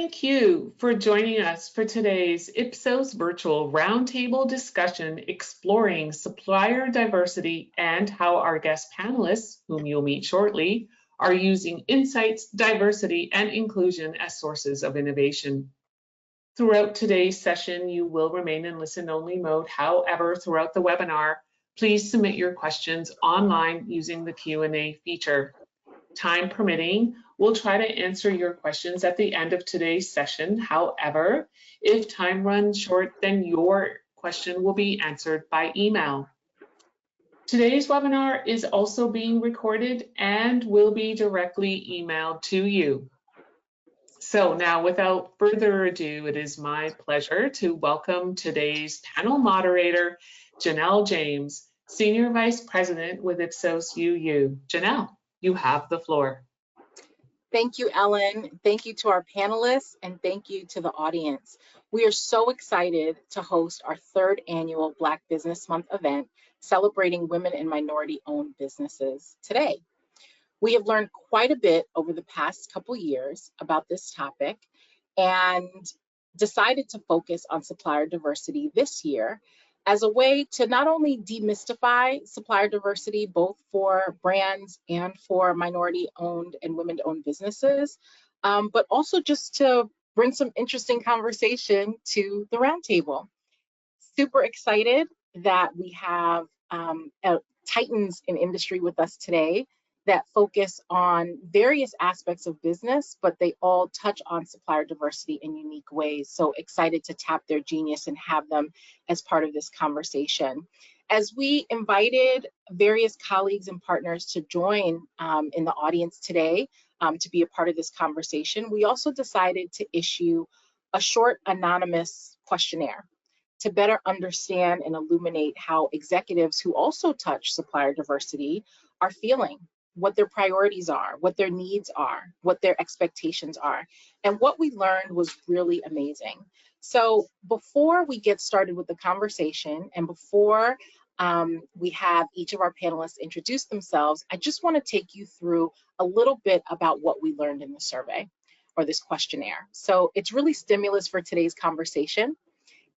Thank you for joining us for today's Ipsos virtual roundtable discussion exploring supplier diversity and how our guest panelists, whom you'll meet shortly, are using insights, diversity, and inclusion as sources of innovation. Throughout today's session, you will remain in listen-only mode. However, throughout the webinar, please submit your questions online using the Q&A feature. Time permitting, we'll try to answer your questions at the end of today's session. However, if time runs short, then your question will be answered by email. Today's webinar is also being recorded and will be directly emailed to you. So now, without further ado, it is my pleasure to welcome today's panel moderator, Janelle James, Senior Vice President with Ipsos UU. Janelle, you have the floor. Thank you, Ellen. Thank you to our panelists, and thank you to the audience. We are so excited to host our third annual Black Business Month event, celebrating women and minority-owned businesses today. We have learned quite a bit over the past couple years about this topic and decided to focus on supplier diversity this year as a way to not only demystify supplier diversity, both for brands and for minority-owned and women-owned businesses, but also just to bring some interesting conversation to the roundtable. Super excited that we have titans in industry with us today that focus on various aspects of business, but they all touch on supplier diversity in unique ways. So excited to tap their genius and have them as part of this conversation. As we invited various colleagues and partners to join in the audience today to be a part of this conversation, we also decided to issue a short anonymous questionnaire to better understand and illuminate how executives who also touch supplier diversity are feeling, what their priorities are, what their needs are, what their expectations are. And what we learned was really amazing. So before we get started with the conversation and before we have each of our panelists introduce themselves, I just want to take you through a little bit about what we learned in the survey or this questionnaire. So it's really stimulus for today's conversation.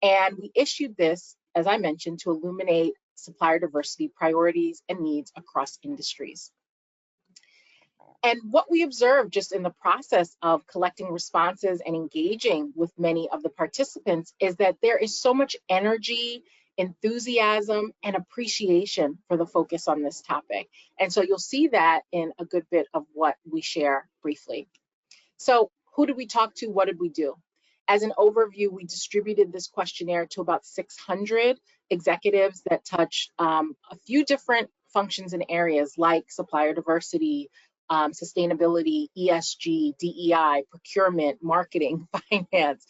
And we issued this, as I mentioned, to illuminate supplier diversity priorities and needs across industries. And what we observed just in the process of collecting responses and engaging with many of the participants is that there is so much energy, enthusiasm, and appreciation for the focus on this topic. And so you'll see that in a good bit of what we share briefly. So who did we talk to? What did we do? As an overview, we distributed this questionnaire to about 600 executives that touch a few different functions and areas like supplier diversity, sustainability, ESG, DEI, procurement, marketing, finance.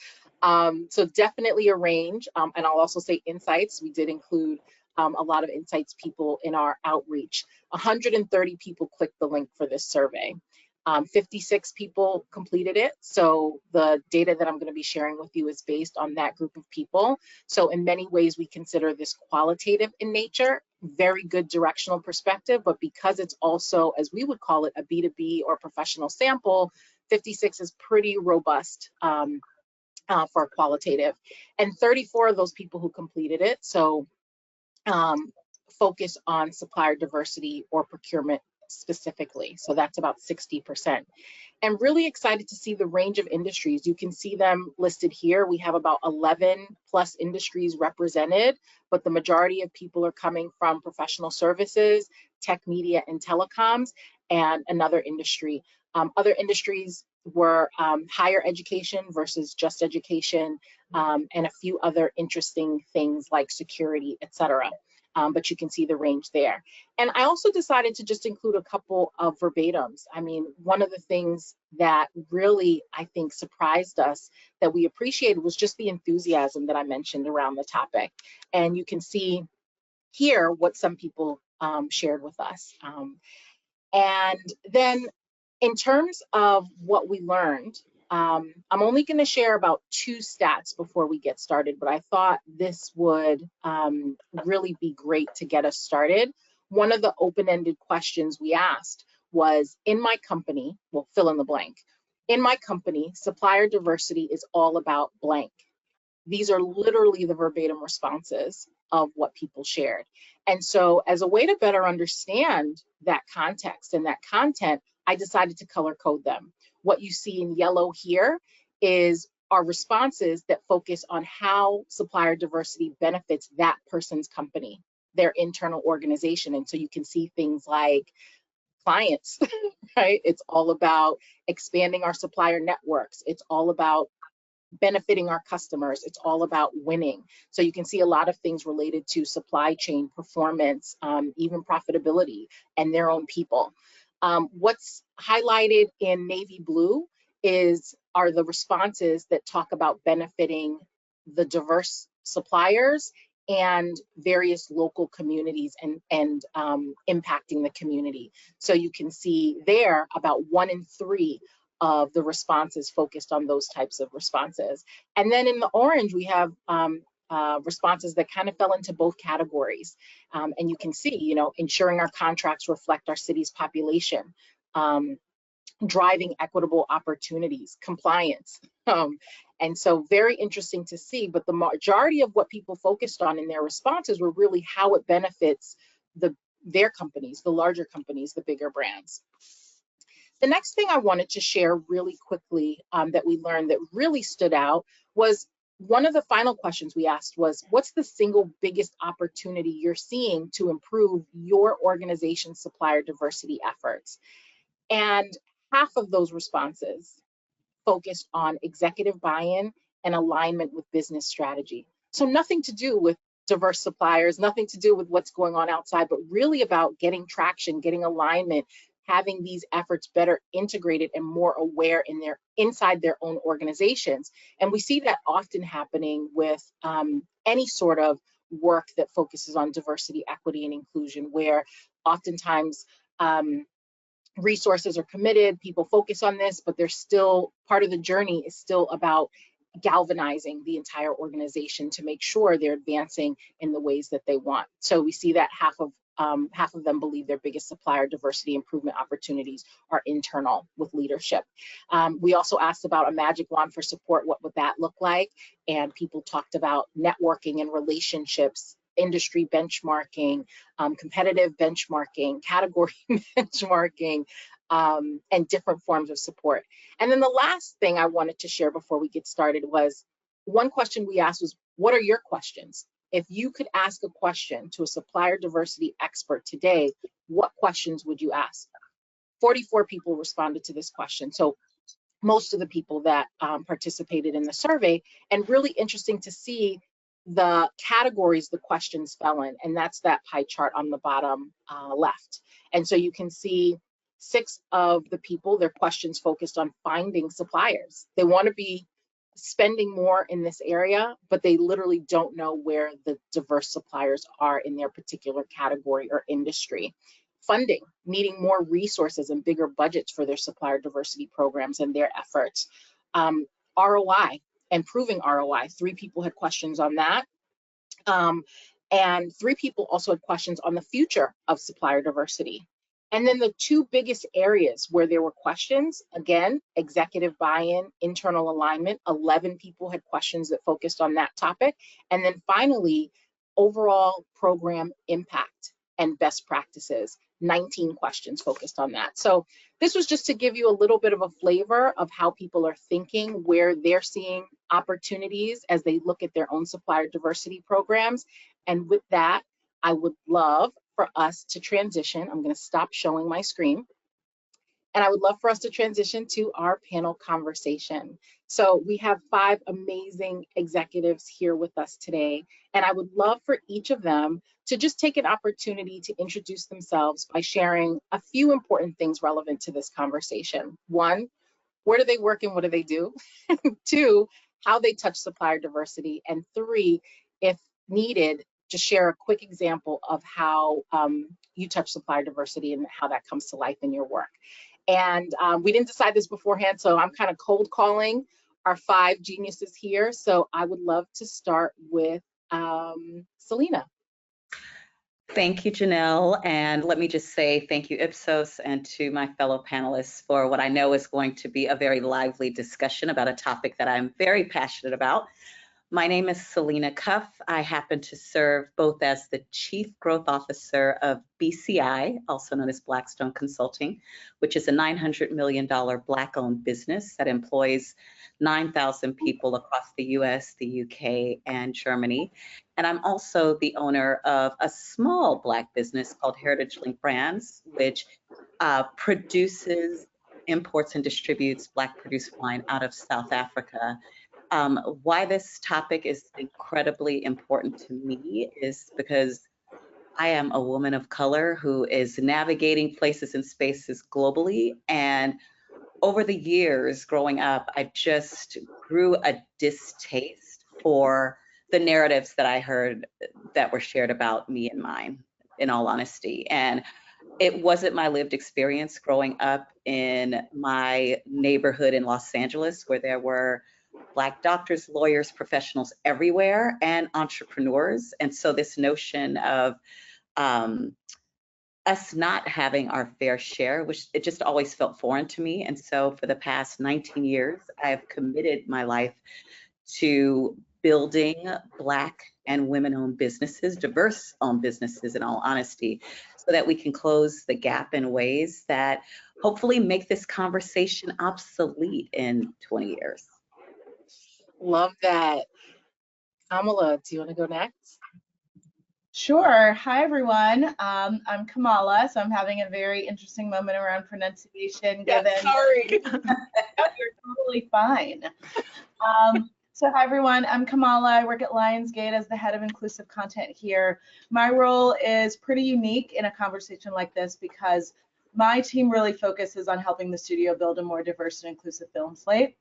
So definitely a range. And I'll also say insights. We did include a lot of insights people in our outreach. 130 people clicked the link for this survey. 56 people completed it. So the data that I'm going to be sharing with you is based on that group of people. So in many ways, we consider this qualitative in nature, very good directional perspective, but because it's also, as we would call it, a B2B or professional sample, 56 is pretty robust for qualitative. And 34 of those people who completed it, so focus on supplier diversity or procurement specifically. So that's about 60%. And really excited to see the range of industries. You can see them listed here. We have about 11 plus industries represented, but the majority of people are coming from professional services, tech, media, and telecoms, and another industry. Other industries were higher education versus just education, and a few other interesting things like security, et cetera. But you can see the range there. And I also decided to just include a couple of verbatims. I mean, one of the things that really, I think, surprised us that we appreciated was just the enthusiasm that I mentioned around the topic. And you can see here what some people shared with us. And then in terms of what we learned, I'm only going to share about 2 stats before we get started, but I thought this would really be great to get us started. One of the open-ended questions we asked was, in my company, well, fill in the blank, In my company, supplier diversity is all about blank. These are literally the verbatim responses of what people shared. And so as a way to better understand that context and that content, I decided to color code them. What you see in yellow here is our responses that focus on how supplier diversity benefits that person's company, their internal organization. And so you can see things like clients, right? It's all about expanding our supplier networks. It's all about benefiting our customers. It's all about winning. So you can see a lot of things related to supply chain performance, even profitability and their own people. What's highlighted in navy blue are the responses that talk about benefiting the diverse suppliers and various local communities and impacting the community. So you can see there about 1 in 3 of the responses focused on those types of responses. And then in the orange, we have responses that kind of fell into both categories. And you can see, ensuring our contracts reflect our city's population, driving equitable opportunities, compliance. And so very interesting to see, but the majority of what people focused on in their responses were really how it benefits their companies, the larger companies, the bigger brands. The next thing I wanted to share really quickly that we learned that really stood out was one of the final questions we asked was, what's the single biggest opportunity you're seeing to improve your organization's supplier diversity efforts? And half of those responses focused on executive buy-in and alignment with business strategy. So nothing to do with diverse suppliers, nothing to do with what's going on outside, but really about getting traction, getting alignment, having these efforts better integrated and more aware inside their own organizations. And we see that often happening with any sort of work that focuses on diversity, equity, and inclusion, where oftentimes resources are committed, people focus on this, but there's still part of the journey is still about galvanizing the entire organization to make sure they're advancing in the ways that they want. So we see that half of them believe their biggest supplier diversity improvement opportunities are internal with leadership. We also asked about a magic wand for support. What would that look like? And people talked about networking and relationships, industry benchmarking, competitive benchmarking, category benchmarking, and different forms of support. And then the last thing I wanted to share before we get started was, one question we asked was, what are your questions? If you could ask a question to a supplier diversity expert today, what questions would you ask? 44 people responded to this question. So most of the people that participated in the survey, and really interesting to see the categories the questions fell in, and that's that pie chart on the bottom left. And so you can see 6 of the people, their questions focused on finding suppliers. They want to be spending more in this area, but they literally don't know where the diverse suppliers are in their particular category or industry. Funding, needing more resources and bigger budgets for their supplier diversity programs and their efforts. ROI, and proving ROI. 3 people had questions on that. And 3 people also had questions on the future of supplier diversity. And then the 2 biggest areas where there were questions, again, executive buy-in, internal alignment, 11 people had questions that focused on that topic. And then finally, overall program impact and best practices, 19 questions focused on that. So this was just to give you a little bit of a flavor of how people are thinking, where they're seeing opportunities as they look at their own supplier diversity programs. And with that, I would love for us to transition. I'm going to stop showing my screen. And I would love for us to transition to our panel conversation. So we have 5 amazing executives here with us today. And I would love for each of them to just take an opportunity to introduce themselves by sharing a few important things relevant to this conversation. 1, where do they work and what do they do? 2, how they touch supplier diversity. And 3, if needed, just share a quick example of how you touch supplier diversity and how that comes to life in your work. And we didn't decide this beforehand, so I'm kind of cold calling our 5 geniuses here. So I would love to start with Selena. Thank you, Janelle. And let me just say thank you, Ipsos, and to my fellow panelists for what I know is going to be a very lively discussion about a topic that I'm very passionate about. My name is Selena Cuff. I happen to serve both as the Chief Growth Officer of BCI, also known as Blackstone Consulting, which is a $900 million Black-owned business that employs 9,000 people across the US, the UK, and Germany. And I'm also the owner of a small Black business called Heritage Link Brands, which produces, imports, and distributes Black produced wine out of South Africa. Why this topic is incredibly important to me is because I am a woman of color who is navigating places and spaces globally. And over the years growing up, I just grew a distaste for the narratives that I heard that were shared about me and mine, in all honesty. And it wasn't my lived experience growing up in my neighborhood in Los Angeles, where there were Black doctors, lawyers, professionals everywhere, and entrepreneurs. And so this notion of um, us not having our fair share, which it just always felt foreign to me. And so for the past 19 years, I've committed my life to building Black and women-owned businesses, diverse-owned businesses, in all honesty, so that we can close the gap in ways that hopefully make this conversation obsolete in 20 years. Love that. Kamala, do you want to go next? Sure. Hi, everyone. I'm Kamala, so I'm having a very interesting moment around pronunciation. Yeah, given sorry. You're totally fine. So hi, everyone. I'm Kamala. I work at Lionsgate as the head of inclusive content here. My role is pretty unique in a conversation like this because my team really focuses on helping the studio build a more diverse and inclusive film slate.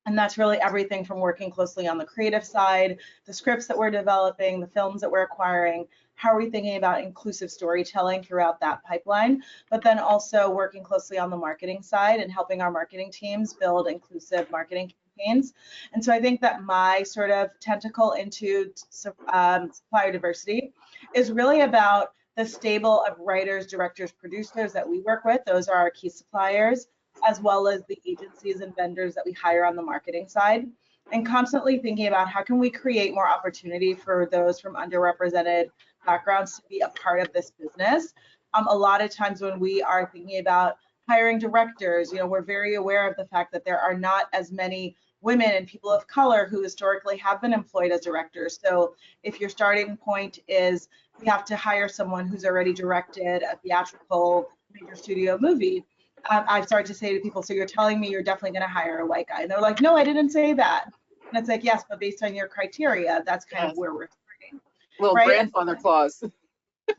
And that's really everything from working closely on the creative side, the scripts that we're developing, the films that we're acquiring, how are we thinking about inclusive storytelling throughout that pipeline, but then also working closely on the marketing side and helping our marketing teams build inclusive marketing campaigns. And so I think that my sort of tentacle into supplier diversity is really about the stable of writers, directors, producers that we work with. Those are our key suppliers, as well as the agencies and vendors that we hire on the marketing side, and constantly thinking about how can we create more opportunity for those from underrepresented backgrounds to be a part of this business. A lot of times when we are thinking about hiring directors, we're very aware of the fact that there are not as many women and people of color who historically have been employed as directors. So if your starting point is we have to hire someone who's already directed a theatrical major studio movie, I've started to say to people, so you're telling me you're definitely going to hire a white guy? And they're like, no, I didn't say that. And it's like, yes, but based on your criteria, that's kind of where we're starting. Little right? grandfather clause.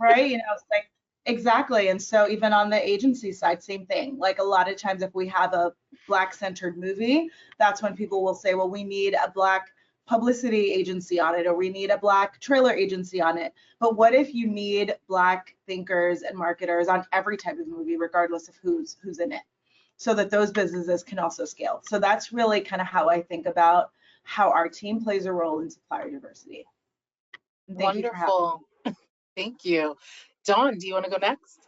Right? It's like, exactly. And so even on the agency side, same thing. Like a lot of times if we have a Black-centered movie, that's when people will say, well, we need a Black publicity agency on it, or we need a Black trailer agency on it. But what if you need Black thinkers and marketers on every type of movie, regardless of who's in it, so that those businesses can also scale? So that's really kind of how I think about how our team plays a role in supplier diversity. Wonderful. Thank you. Dawn, do you want to go next?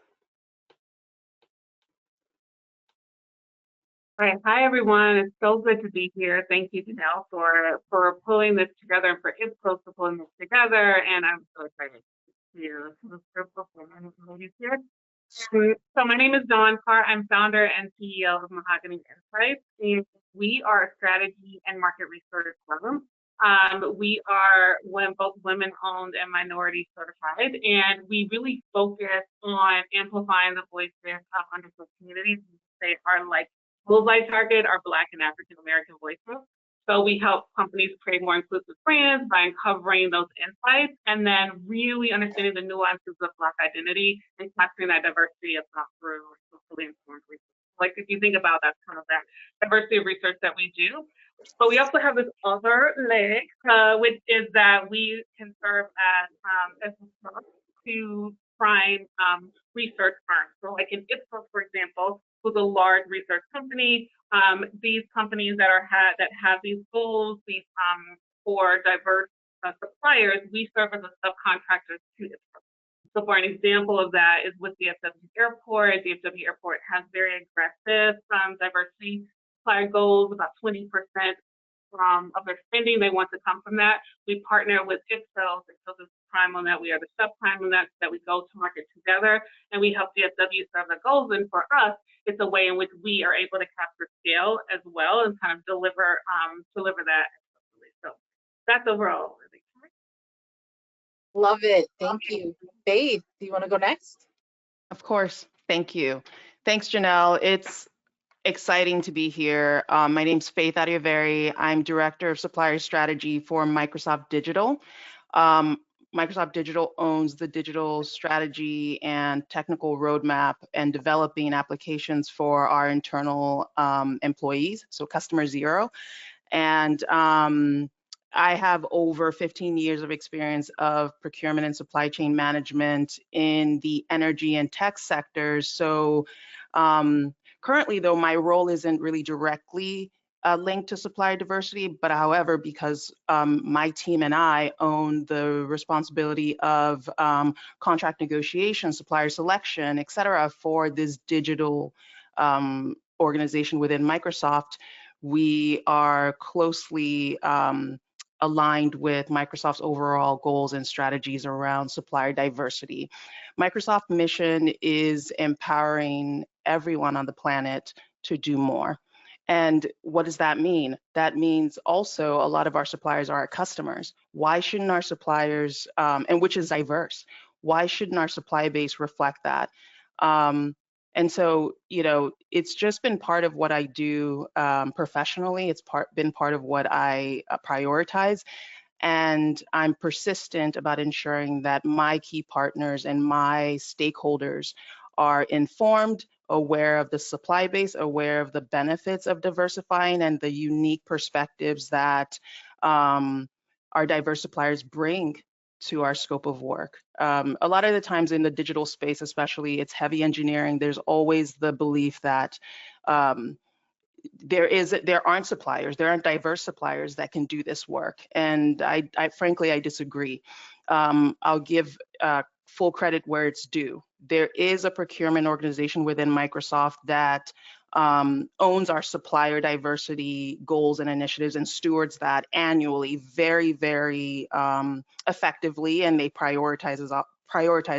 All right. Hi, everyone. It's so good to be here. Thank you, Janelle, for pulling this together and for Ipsos for pulling this together. And I'm so excited to see this group of women and ladies here. So my name is Dawn Carr. I'm founder and CEO of Mahogany Insights. And we are a strategy and market research firm. We are both women-owned and minority certified, and we really focus on amplifying the voices of underserved communities. They are like bullseye target are Black and African American voices. So we help companies create more inclusive brands by uncovering those insights and then really understanding the nuances of Black identity and capturing that diversity of thought through socially informed research. Like if you think about that kind of that diversity of research that we do. But we also have this other leg, which is that we can serve as a source to prime research firms. So like in Ipsos, for example, who's a large research company, these companies that have these goals, these for diverse suppliers, we serve as a subcontractor to Ipsos. So for an example of that is with DFW Airport. DFW Airport has very aggressive diversity supplier goals, about 20% of their spending they want to come from that. We partner with Ipsos. Ipsos is prime on that. We are the subprime on that, so that we go to market together and we help DFW serve their goals. And for us, it's a way in which we are able to capture scale as well and kind of deliver that. So that's overall. Love it. Thank you. Faith, do you want to go next? Of course. Thank you. Thanks, Janelle. It's exciting to be here. My name's Faith Adiaveri. I'm Director of Supplier Strategy for Microsoft Digital. Microsoft Digital owns the digital strategy and technical roadmap and developing applications for our internal employees, so Customer Zero. And I have over 15 years of experience of procurement and supply chain management in the energy and tech sectors. So currently, though, my role isn't really directly linked to supplier diversity, but however, because my team and I own the responsibility of contract negotiation, supplier selection, et cetera, for this digital organization within Microsoft, we are closely aligned with Microsoft's overall goals and strategies around supplier diversity. Microsoft's mission is empowering everyone on the planet to do more. And what does that mean? That means also a lot of our suppliers are our customers. Why shouldn't our suppliers, and which is diverse, why shouldn't our supply base reflect that? And so, you know, it's just been part of what I do professionally. It's been part of what I prioritize. And I'm persistent about ensuring that my key partners and my stakeholders are informed, aware of the supply base, aware of the benefits of diversifying and the unique perspectives that our diverse suppliers bring to our scope of work. A lot of the times in the digital space, especially, it's heavy engineering. There's always the belief that there aren't suppliers, there aren't diverse suppliers that can do this work. And I frankly, I disagree. I'll give full credit where it's due. There is a procurement organization within Microsoft that owns our supplier diversity goals and initiatives and stewards that annually very, very effectively, and they prioritize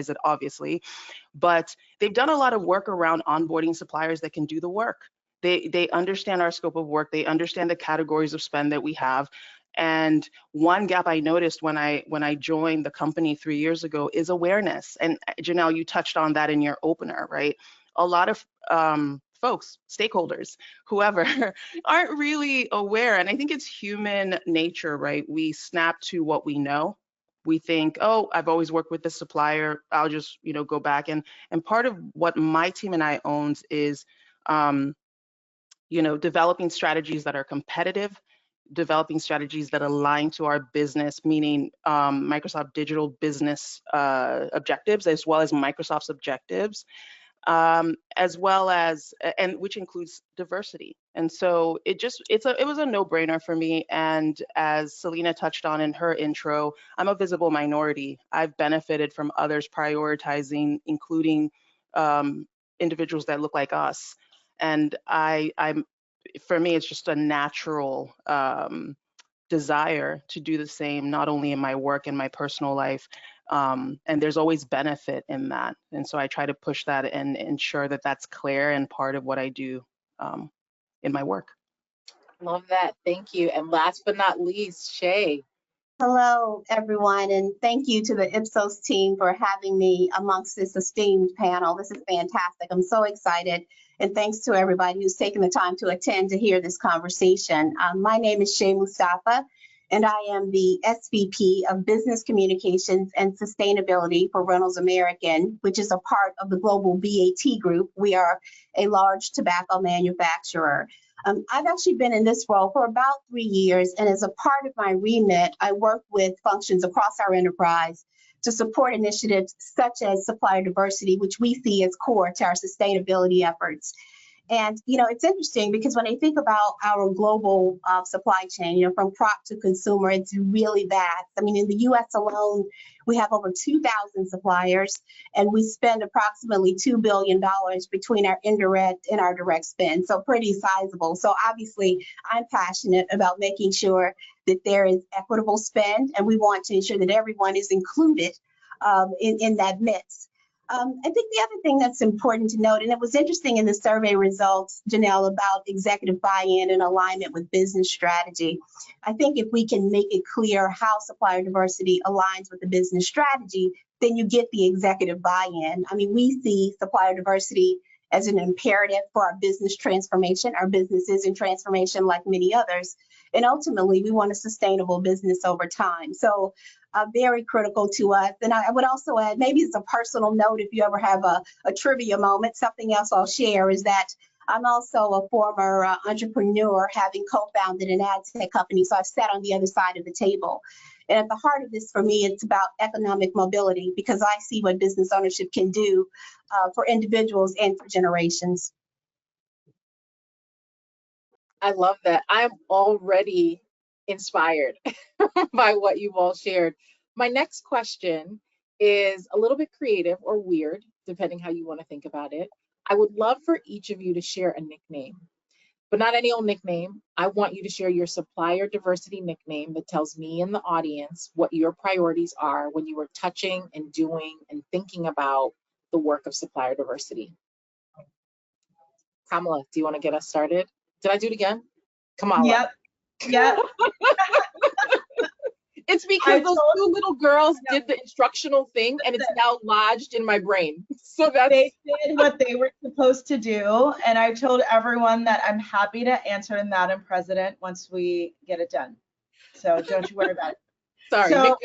it obviously, but they've done a lot of work around onboarding suppliers that can do the work. They understand our scope of work, they understand the categories of spend that we have. And one gap I noticed when I joined the company 3 years ago is awareness. And Janelle, you touched on that in your opener, right? A lot of folks, stakeholders, whoever, aren't really aware. And I think it's human nature, right? We snap to what we know. We think, oh, I've always worked with this supplier, I'll just, you know, go back. And part of what my team and I owns is, you know, developing strategies that are competitive, developing strategies that align to our business, meaning Microsoft Digital business objectives, as well as Microsoft's objectives, as well as, and which includes diversity. And so it was a no-brainer for me. And as Selena touched on in her intro, I'm a visible minority. I've benefited from others prioritizing, including individuals that look like us. And for me, it's just a natural desire to do the same, not only in my work and my personal life, and there's always benefit in that. And so I try to push that and ensure that that's clear and part of what I do in my work. Love that. Thank you. And last but not least, Shay. Hello, everyone, and thank you to the Ipsos team for having me amongst this esteemed panel. This is fantastic. I'm so excited, and thanks to everybody who's taken the time to attend to hear this conversation. My name is Shay Mustafa, and I am the SVP of Business Communications and Sustainability for Reynolds American, which is a part of the global BAT group. We are a large tobacco manufacturer. I've actually been in this role for about 3 years, and as a part of my remit, I work with functions across our enterprise to support initiatives such as supplier diversity, which we see as core to our sustainability efforts. And, it's interesting because when I think about our global supply chain, from crop to consumer, it's really vast. I mean, in the US alone, we have over 2,000 suppliers, and we spend approximately $2 billion between our indirect and our direct spend. So pretty sizable. So obviously, I'm passionate about making sure that there is equitable spend, and we want to ensure that everyone is included in that mix. I think the other thing that's important to note, and it was interesting in the survey results, Janelle, about executive buy-in and alignment with business strategy. I think if we can make it clear how supplier diversity aligns with the business strategy, then you get the executive buy-in. I mean, we see supplier diversity as an imperative for our business transformation. Our business is in transformation like many others. And ultimately, we want a sustainable business over time. So very critical to us. And I would also add, maybe it's a personal note if you ever have a trivia moment, something else I'll share is that I'm also a former entrepreneur, having co-founded an ad tech company. So I've sat on the other side of the table. And at the heart of this, for me, it's about economic mobility, because I see what business ownership can do for individuals and for generations. I love that. I'm already inspired by what you've all shared. My next question is a little bit creative or weird, depending how you want to think about it. I would love for each of you to share a nickname, but not any old nickname. I want you to share your supplier diversity nickname that tells me and the audience what your priorities are when you were touching and doing and thinking about the work of supplier diversity. Kamala, do you want to get us started? Did I do it again? Kamala. Yep. It's because those two little girls did the instructional thing, and it's now lodged in my brain. So they did what they were supposed to do, and I told everyone that I'm happy to answer Madam President once we get it done. So don't you worry about it. Sorry. So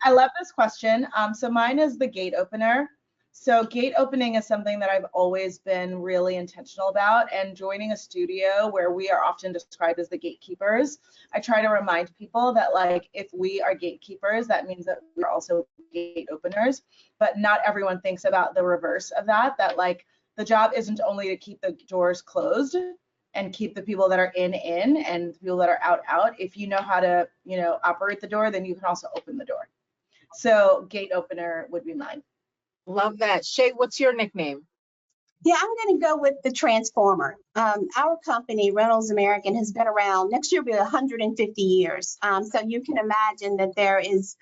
I love this question. So mine is the gate opener. So gate opening is something that I've always been really intentional about, and joining a studio where we are often described as the gatekeepers, I try to remind people that, like, if we are gatekeepers, that means that we're also gate openers, but not everyone thinks about the reverse of that, that like the job isn't only to keep the doors closed and keep the people that are in and the people that are out. If you know how to, operate the door, then you can also open the door. So gate opener would be mine. Love that. Shay, what's your nickname? Yeah, I'm going to go with the Transformer. Our company, Reynolds American, has been around. Next year will be 150 years. So you can imagine that there is,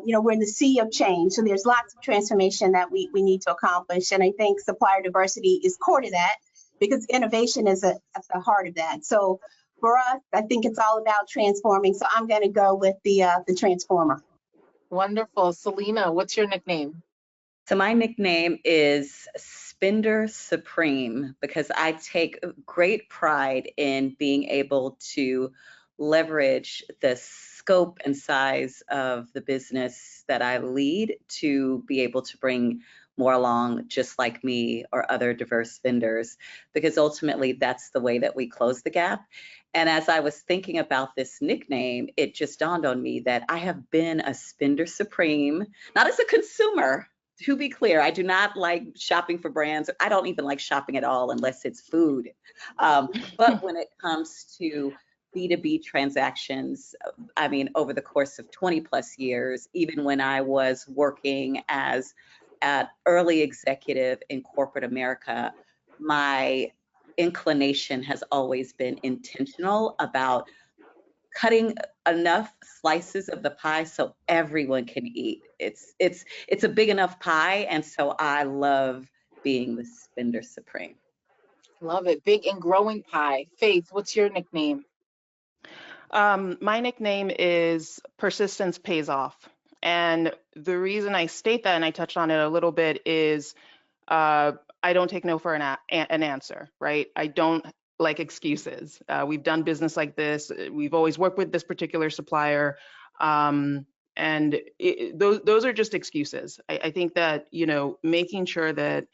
we're in the sea of change. So there's lots of transformation that we need to accomplish. And I think supplier diversity is core to that, because innovation is at the heart of that. So for us, I think it's all about transforming. So I'm going to go with the Transformer. Wonderful. Selena, what's your nickname? So my nickname is Spender Supreme, because I take great pride in being able to leverage the scope and size of the business that I lead to be able to bring more along just like me or other diverse vendors, because ultimately that's the way that we close the gap. And as I was thinking about this nickname, it just dawned on me that I have been a Spender Supreme, not as a consumer. To be clear, I do not like shopping for brands. I don't even like shopping at all unless it's food. But when it comes to B2B transactions, I mean, over the course of 20 plus years, even when I was working as an early executive in corporate America, my inclination has always been intentional about cutting enough slices of the pie so everyone can eat. It's a big enough pie, and so I love being the Spender Supreme. Love it. Big and growing pie. Faith, what's your nickname? My nickname is Persistence Pays Off. And the reason I state that, and I touched on it a little bit, is I don't take no for an answer, right? I don't like excuses. We've done business like this. We've always worked with this particular supplier. And those are just excuses. I think that, making sure that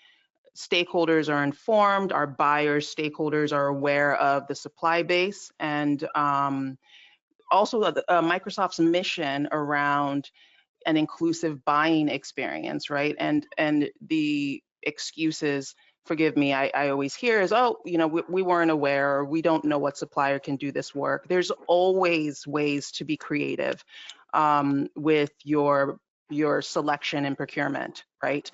stakeholders are informed, our buyers, stakeholders are aware of the supply base, and also Microsoft's mission around an inclusive buying experience, right? And the excuses forgive me, I always hear is, oh, we weren't aware, or we don't know what supplier can do this work. There's always ways to be creative with your selection and procurement, right?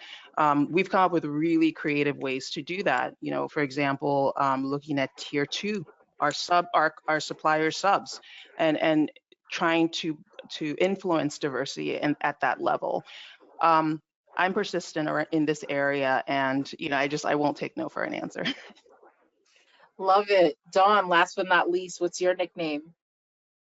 We've come up with really creative ways to do that. For example, looking at tier 2, our supplier subs, and trying to influence diversity at that level. I'm persistent in this area, and I won't take no for an answer. Love it. Dawn, last but not least, what's your nickname?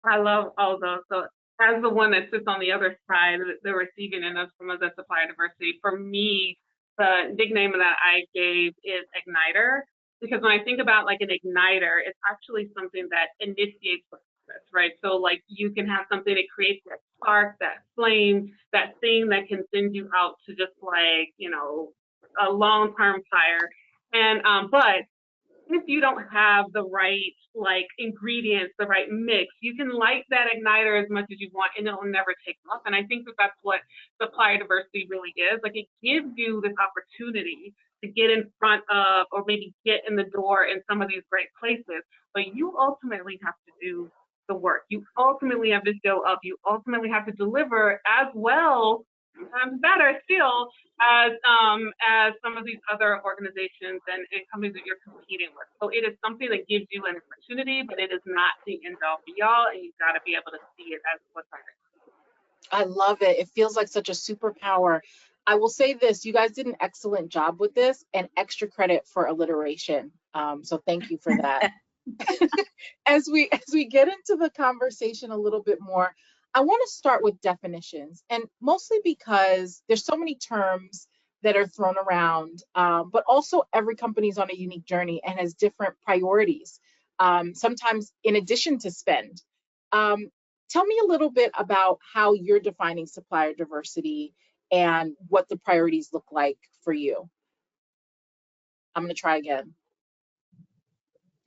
I love all those. So as the one that sits on the other side, the receiving end of some of the supplier diversity, for me, the nickname that I gave is Igniter, because when I think about like an igniter, it's actually something that initiates the process, right? So like you can have something that creates that spark, that flame, that thing that can send you out to just like, a long-term fire. And, but if you don't have the right like ingredients, the right mix, you can light that igniter as much as you want and it'll never take off. And I think that that's what supplier diversity really is. Like it gives you this opportunity to get in front of, or maybe get in the door in some of these great places, but you ultimately have to do the work. You ultimately have to show up. You ultimately have to deliver as well, sometimes better still, as some of these other organizations and companies that you're competing with. So it is something that gives you an opportunity, but it is not the end all be all, and you've got to be able to see it as what's under. I love it. It feels like such a superpower. I will say this, you guys did an excellent job with this, and extra credit for alliteration. So thank you for that. As we get into the conversation a little bit more, I want to start with definitions, and mostly because there's so many terms that are thrown around, but also every company is on a unique journey and has different priorities, sometimes in addition to spend. Tell me a little bit about how you're defining supplier diversity and what the priorities look like for you. I'm going to try again.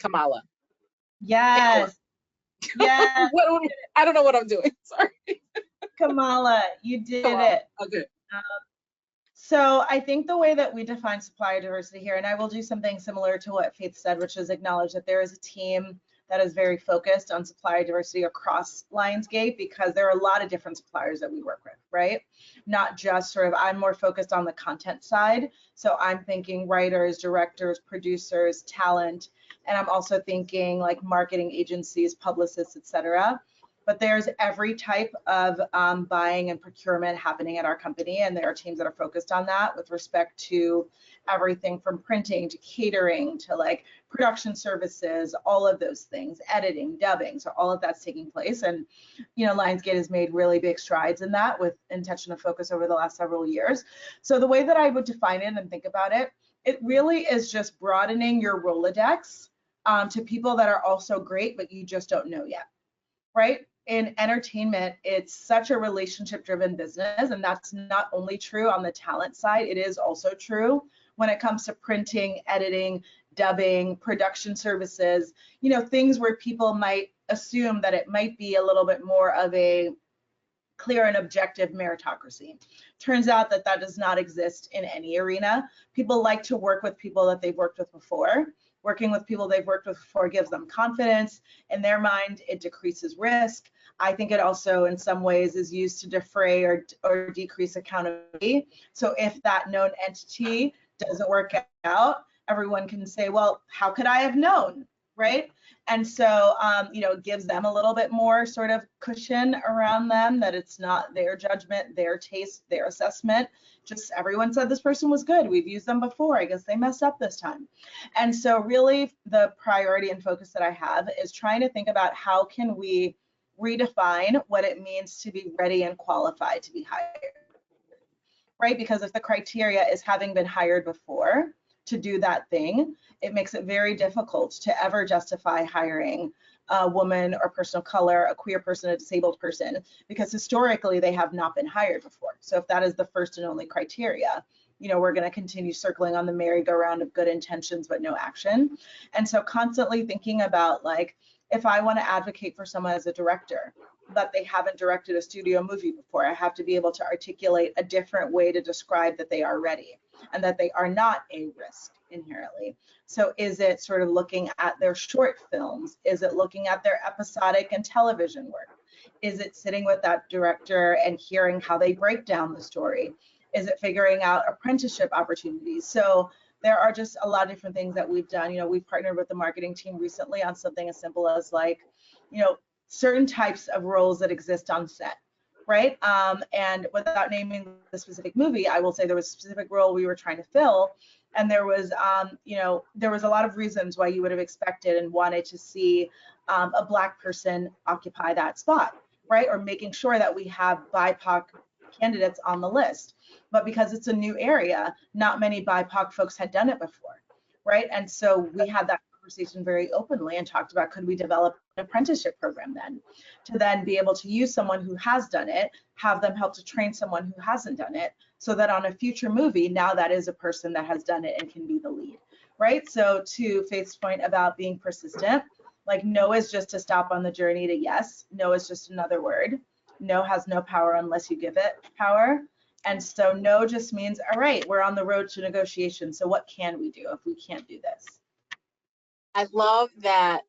Kamala. Yes. Yes. I don't know what I'm doing. Sorry. Kamala, you did Kamala. it. Okay. So I think the way that we define supplier diversity here, and I will do something similar to what Faith said, which is acknowledge that there is a team that is very focused on supplier diversity across Lionsgate, because there are a lot of different suppliers that we work with, right? Not just sort of, I'm more focused on the content side. So I'm thinking writers, directors, producers, talent, and I'm also thinking like marketing agencies, publicists, etc. But there's every type of buying and procurement happening at our company, and there are teams that are focused on that with respect to everything from printing to catering to like production services, all of those things, editing, dubbing. So all of that's taking place, and Lionsgate has made really big strides in that with intention and focus over the last several years. So the way that I would define it and think about it, it really is just broadening your Rolodex to people that are also great, but you just don't know yet, right? In entertainment, it's such a relationship-driven business, and that's not only true on the talent side, it is also true when it comes to printing, editing, dubbing, production services, things where people might assume that it might be a little bit more of a clear and objective meritocracy. Turns out that that does not exist in any arena. People like to work with people that they've worked with before. Working with people they've worked with before gives them confidence. In their mind, it decreases risk. I think it also, in some ways, is used to defray or decrease accountability. So if that known entity doesn't work out, everyone can say, well, how could I have known, right? And so, it gives them a little bit more sort of cushion around them, that it's not their judgment, their taste, their assessment. Just everyone said this person was good. We've used them before. I guess they messed up this time. And so really the priority and focus that I have is trying to think about how can we redefine what it means to be ready and qualified to be hired, right? Because if the criteria is having been hired before to do that thing, it makes it very difficult to ever justify hiring a woman or person of color, a queer person, a disabled person, because historically they have not been hired before. So if that is the first and only criteria, we're going to continue circling on the merry-go-round of good intentions but no action. And so constantly thinking about, like, if I want to advocate for someone as a director, but they haven't directed a studio movie before, I have to be able to articulate a different way to describe that they are ready and that they are not a risk inherently. So is it sort of looking at their short films? Is it looking at their episodic and television work? Is it sitting with that director and hearing how they break down the story? Is it figuring out apprenticeship opportunities? So there are just a lot of different things that we've done. You know, we've partnered with the marketing team recently on something as simple as like, you know, certain types of roles that exist on set, right? And without naming the specific movie, I will say there was a specific role we were trying to fill, and there was, you know, there was a lot of reasons why you would have expected and wanted to see a Black person occupy that spot, right? Or making sure that we have BIPOC candidates on the list. But because it's a new area, not many BIPOC folks had done it before, right? And so we had that conversation very openly and talked about, could we develop an apprenticeship program then to then be able to use someone who has done it, have them help to train someone who hasn't done it, so that on a future movie, now that is a person that has done it and can be the lead, right? So to Faith's point about being persistent, like no is just a stop on the journey to yes. No is just another word. No has no power unless you give it power. And so no just means, all right, we're on the road to negotiation. So what can we do if we can't do this? I love that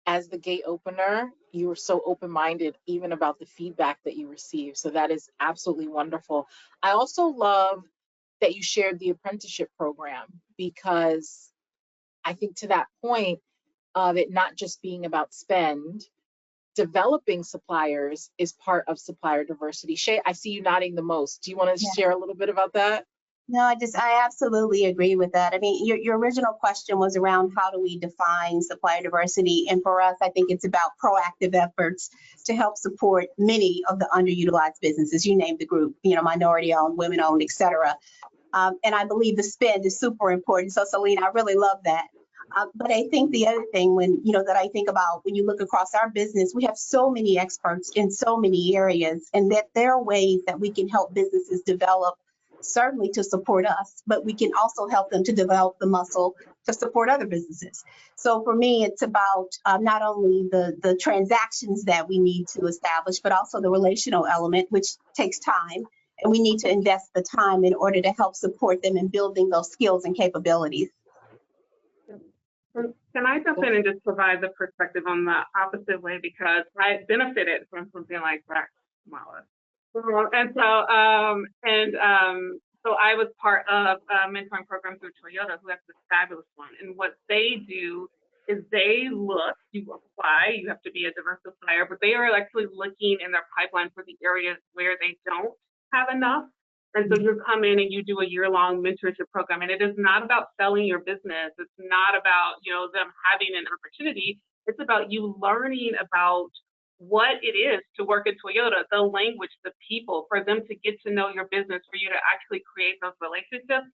as the gate opener, you were so open-minded even about the feedback that you received. So that is absolutely wonderful. I also love that you shared the apprenticeship program, because I think to that point of it not just being about spend, developing suppliers is part of supplier diversity. Shay, I see you nodding the most. Do you want to share a little bit about that? No, I absolutely agree with that. I mean, your original question was around how do we define supplier diversity? And for us, I think it's about proactive efforts to help support many of the underutilized businesses. You named the group, you know, minority owned, women owned, et cetera. And I believe the spend is super important. So Selena, I really love that. But I think the other thing that I think about when you look across our business, we have so many experts in so many areas, and that there are ways that we can help businesses develop, certainly to support us, but we can also help them to develop the muscle to support other businesses. So for me, it's about not only the transactions that we need to establish, but also the relational element, which takes time. And we need to invest the time in order to help support them in building those skills and capabilities. Can I jump in and just provide the perspective on the opposite way, because I benefited from something like that, Kamala. So I was part of a mentoring program through Toyota, who has this fabulous one. And what they do is they look, you apply, you have to be a diverse supplier, but they are actually looking in their pipeline for the areas where they don't have enough. And so you come in and you do a year-long mentorship program, and it is not about selling your business. It's not about, you know, them having an opportunity. It's about you learning about what it is to work at Toyota, the language, the people, for them to get to know your business, for you to actually create those relationships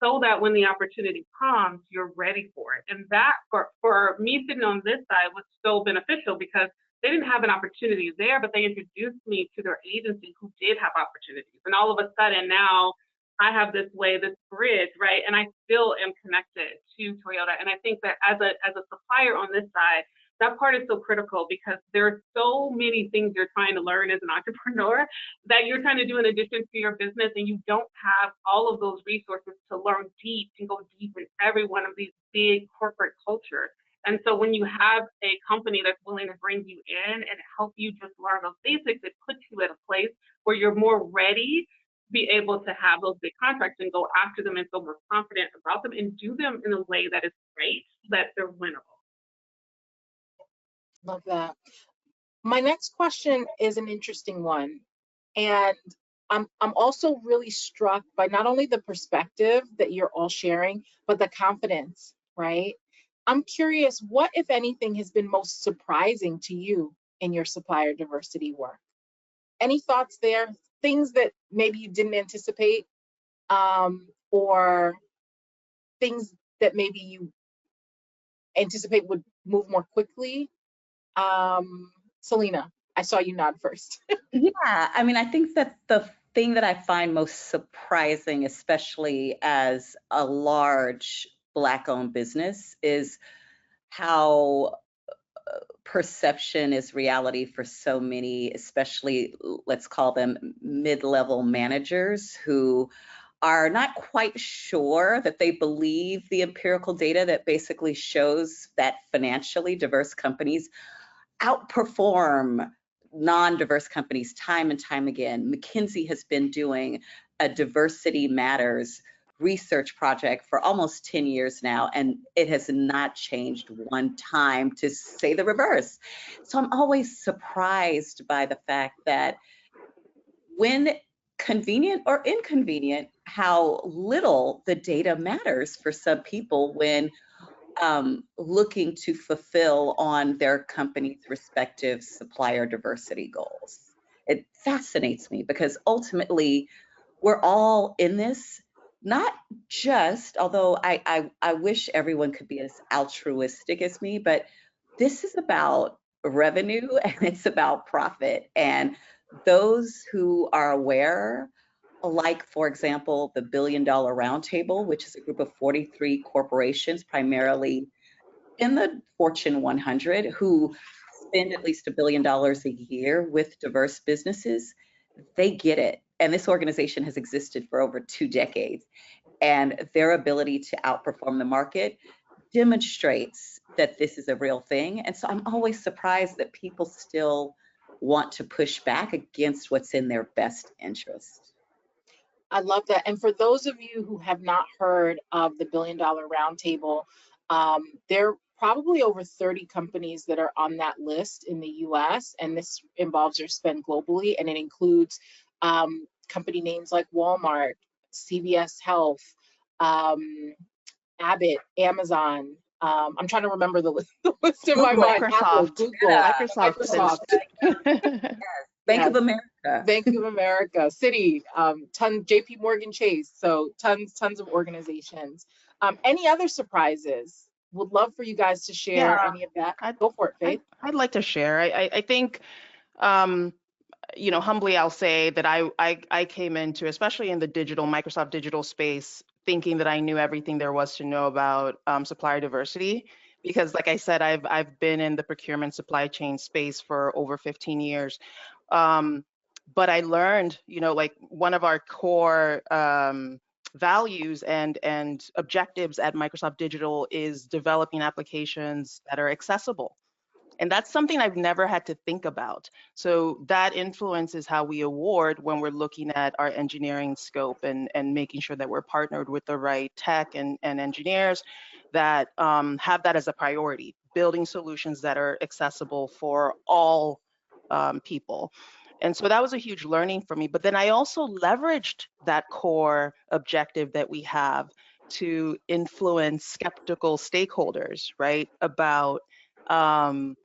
so that when the opportunity comes, you're ready for it. And that for me sitting on this side was so beneficial, because they didn't have an opportunity there, but they introduced me to their agency who did have opportunities. And all of a sudden now I have this bridge, right? And I still am connected to Toyota. And I think that as a supplier on this side, that part is so critical, because there are so many things you're trying to learn as an entrepreneur that you're trying to do in addition to your business, and you don't have all of those resources to learn deep and go deep in every one of these big corporate cultures. And so when you have a company that's willing to bring you in and help you just learn those basics, it puts you at a place where you're more ready to be able to have those big contracts and go after them and feel more confident about them and do them in a way that is great, that they're winnable. Love that. My next question is an interesting one. And I'm also really struck by not only the perspective that you're all sharing, but the confidence, right? I'm curious, what, if anything, has been most surprising to you in your supplier diversity work? Any thoughts there? Things that maybe you didn't anticipate, or things that maybe you anticipate would move more quickly? Selena, I saw you nod first. Yeah, I mean, I think that the thing that I find most surprising, especially as a large Black-owned business, is how perception is reality for so many, especially let's call them mid-level managers, who are not quite sure that they believe the empirical data that basically shows that financially diverse companies outperform non-diverse companies time and time again. McKinsey has been doing a Diversity Matters research project for almost 10 years now, and it has not changed one time to say the reverse. So I'm always surprised by the fact that when convenient or inconvenient, how little the data matters for some people when looking to fulfill on their company's respective supplier diversity goals. It fascinates me because ultimately we're all in this, not just, although I wish everyone could be as altruistic as me, but this is about revenue and it's about profit. And those who are aware, like, for example, the $1 Billion Roundtable, which is a group of 43 corporations, primarily in the Fortune 100, who spend at least $1 billion a year with diverse businesses, they get it. And this organization has existed for over 2 decades. And their ability to outperform the market demonstrates that this is a real thing. And so I'm always surprised that people still want to push back against what's in their best interest. I love that. And for those of you who have not heard of the $1 Billion Roundtable, there are probably over 30 companies that are on that list in the US, and this involves their spend globally, and it includes company names like Walmart, CVS Health, Abbott, Amazon. I'm trying to remember the list in my mind. Apple, Microsoft. Google, Yeah, Microsoft. Bank Yes. of America. Bank of America, Citi, JP Morgan Chase, so tons of organizations. Any other surprises? Would love for you guys to share any of that. Go for it, Faith. I'd like to share. I think, humbly, I'll say that I came into, especially in the Microsoft digital space, thinking that I knew everything there was to know about supplier diversity. Because like I said, I've been in the procurement supply chain space for over 15 years. But I learned, like one of our core values and objectives at Microsoft Digital is developing applications that are accessible. And that's something I've never had to think about. So that influences how we award when we're looking at our engineering scope and making sure that we're partnered with the right tech and engineers that have that as a priority, building solutions that are accessible for all people. And so that was a huge learning for me. But then I also leveraged that core objective that we have to influence skeptical stakeholders, right, about partnering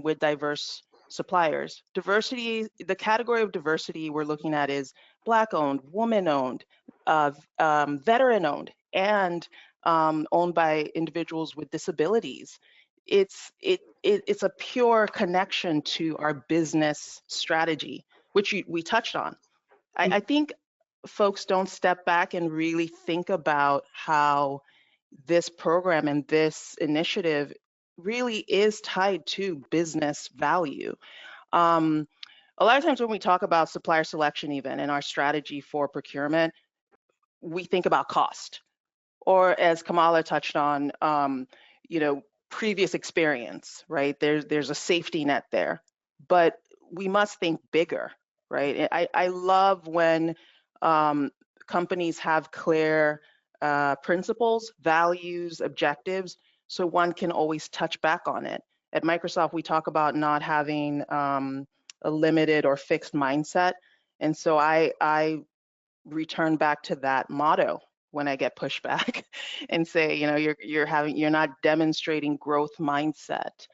with diverse suppliers. Diversity, the category of diversity we're looking at is Black-owned, woman-owned, veteran-owned, and owned by individuals with disabilities. It's a pure connection to our business strategy, which we touched on. I think folks don't step back and really think about how this program and this initiative really is tied to business value. A lot of times when we talk about supplier selection even in our strategy for procurement, we think about cost, or as Kamala touched on, previous experience, right? There's a safety net there, but we must think bigger, right? I love when companies have clear principles, values, objectives, so one can always touch back on it. At Microsoft, we talk about not having a limited or fixed mindset, and so I return back to that motto when I get pushback and say, you're not demonstrating growth mindset.